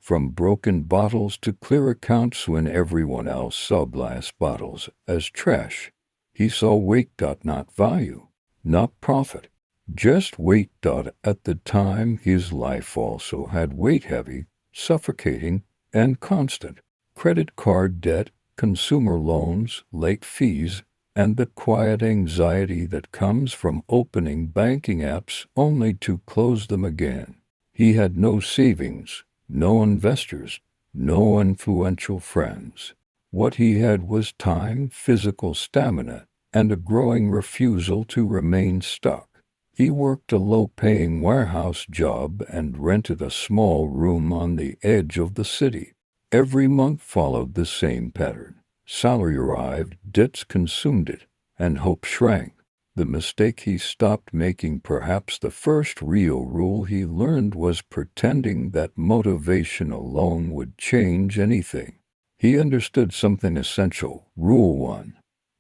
from broken bottles to clear accounts when everyone else saw glass bottles as trash. He saw weight, not value, not profit, just weight. At the time, his life also had weight, heavy, suffocating, and constant. Credit card debt, consumer loans, late fees, and the quiet anxiety that comes from opening banking apps only to close them again. He had no savings, no investors, no influential friends. What he had was time, physical stamina, and a growing refusal to remain stuck. He worked a low-paying warehouse job and rented a small room on the edge of the city. Every month followed the same pattern. Salary arrived, debts consumed it, and hope shrank. The mistake he stopped making, perhaps the first real rule he learned, was pretending that motivation alone would change anything. He understood something essential. Rule 1.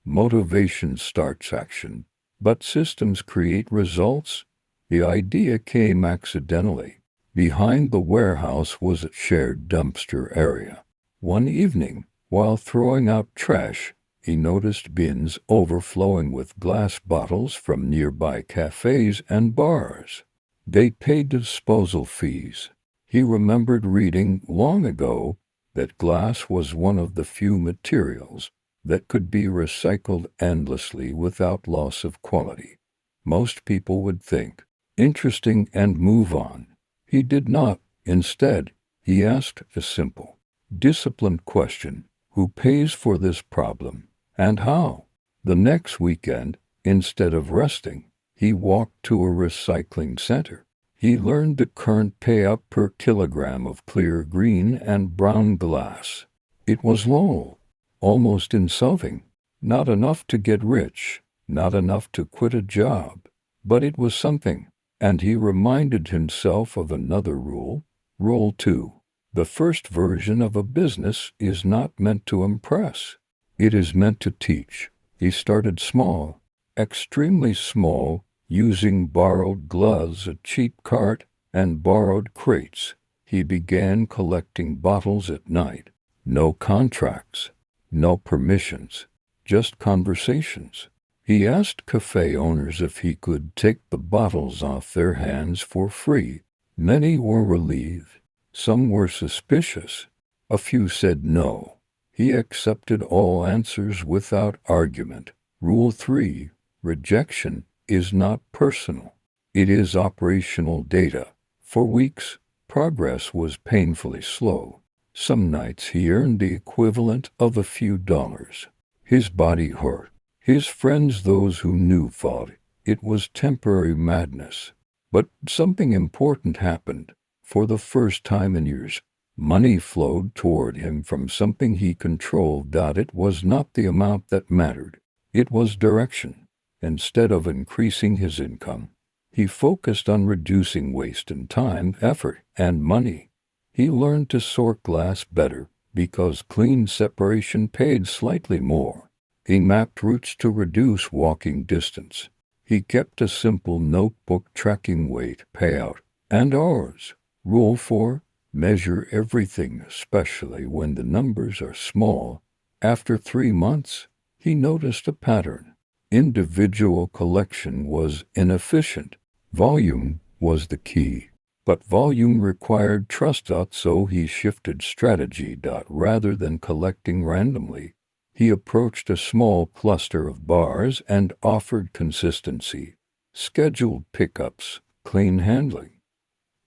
Motivation starts action, but systems create results. The idea came accidentally. Behind the warehouse was a shared dumpster area. One evening, while throwing out trash, he noticed bins overflowing with glass bottles from nearby cafes and bars. They paid disposal fees. He remembered reading long ago that glass was one of the few materials that could be recycled endlessly without loss of quality. Most people would think, interesting, and move on. He did not. Instead, he asked a simple, disciplined question: who pays for this problem, and how? The next weekend, instead of resting, he walked to a recycling center. He learned the current payout per kilogram of clear green and brown glass. It was low, almost insulting. Not enough to get rich, not enough to quit a job, but it was something. And he reminded himself of another rule. Rule 2. The first version of a business is not meant to impress. It is meant to teach. He started small, extremely small, using borrowed gloves, a cheap cart, and borrowed crates. He began collecting bottles at night. No contracts, no permissions, just conversations. He asked cafe owners if he could take the bottles off their hands for free. Many were relieved. Some were suspicious. A few said no. He accepted all answers without argument. Rule 3. Rejection is not personal. It is operational data. For weeks, progress was painfully slow. Some nights he earned the equivalent of a few dollars. His body hurt. His friends, those who knew, thought it was temporary madness. But something important happened. For the first time in years, money flowed toward him from something he controlled. It was not the amount that mattered. It was direction. Instead of increasing his income, he focused on reducing waste in time, effort, and money. He learned to sort glass better because clean separation paid slightly more. He mapped routes to reduce walking distance. He kept a simple notebook tracking weight, payout, and hours. Rule 4. Measure everything, especially when the numbers are small. After 3 months, he noticed a pattern. Individual collection was inefficient. Volume was the key. But volume required trust. So he shifted strategy. Rather than collecting randomly, he approached a small cluster of bars and offered consistency, scheduled pickups, clean handling,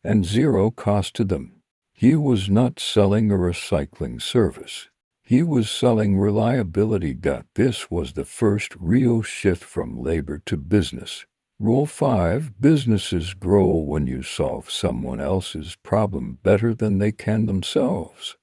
and zero cost to them. He was not selling a recycling service. He was selling reliability. This was the first real shift from labor to business. Rule 5. Businesses grow when you solve someone else's problem better than they can themselves.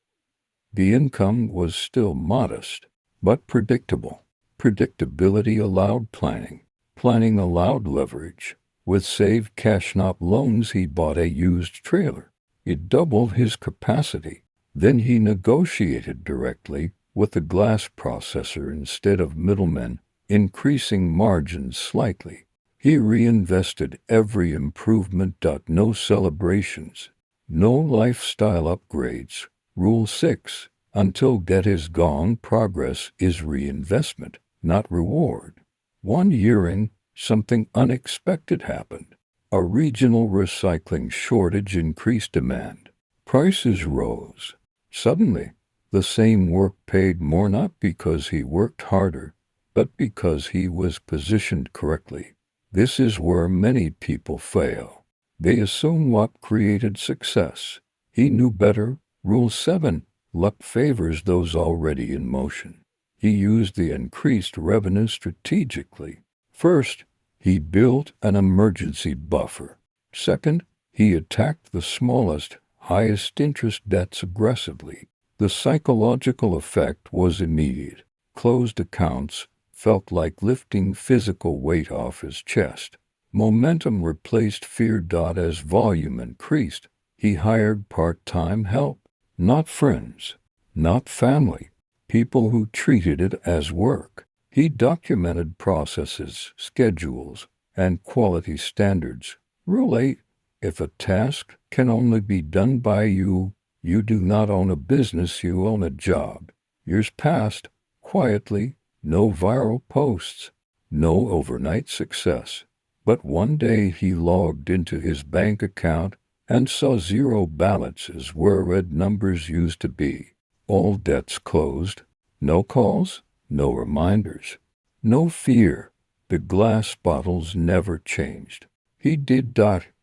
The income was still modest, but predictable. Predictability allowed planning. Planning allowed leverage. With saved cash, not loans, he bought a used trailer. It doubled his capacity. Then he negotiated directly with the glass processor instead of middlemen, increasing margins slightly. He reinvested every improvement. No celebrations, No lifestyle upgrades. Rule 6. Until debt is gone, progress is reinvestment, not reward. 1 year in, something unexpected happened. A regional recycling shortage increased demand. Prices rose. Suddenly, the same work paid more not because he worked harder, but because he was positioned correctly. This is where many people fail. They assume what created success. He knew better. Rule 7. Luck favors those already in motion. He used the increased revenue strategically. First, he built an emergency buffer. Second, he attacked the smallest, highest interest debts aggressively. The psychological effect was immediate. Closed accounts felt like lifting physical weight off his chest. Momentum replaced fear. As volume increased, he hired part-time help, not friends, not family, people who treated it as work. He documented processes, schedules, and quality standards. Rule 8. If a task can only be done by you, you do not own a business, you own a job. Years passed, quietly, no viral posts, no overnight success. But one day he logged into his bank account and saw zero balances where red numbers used to be. All debts closed. No calls, no reminders, no fear. The glass bottles never changed. He did.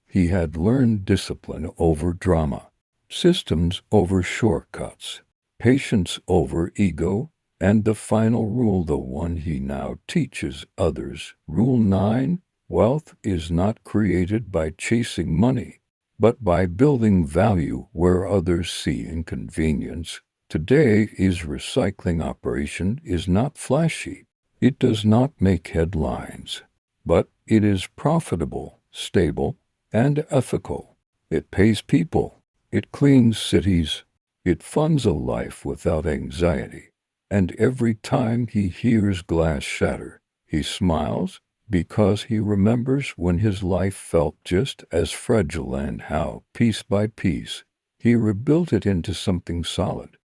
He had learned discipline over drama, systems over shortcuts, patience over ego, and the final rule, the one he now teaches others. Rule 9. Wealth is not created by chasing money, but by building value where others see inconvenience. Today, his recycling operation is not flashy. It does not make headlines, but it is profitable, stable, and ethical. It pays people. It cleans cities. It funds a life without anxiety. And every time he hears glass shatter, he smiles because he remembers when his life felt just as fragile and how, piece by piece, he rebuilt it into something solid.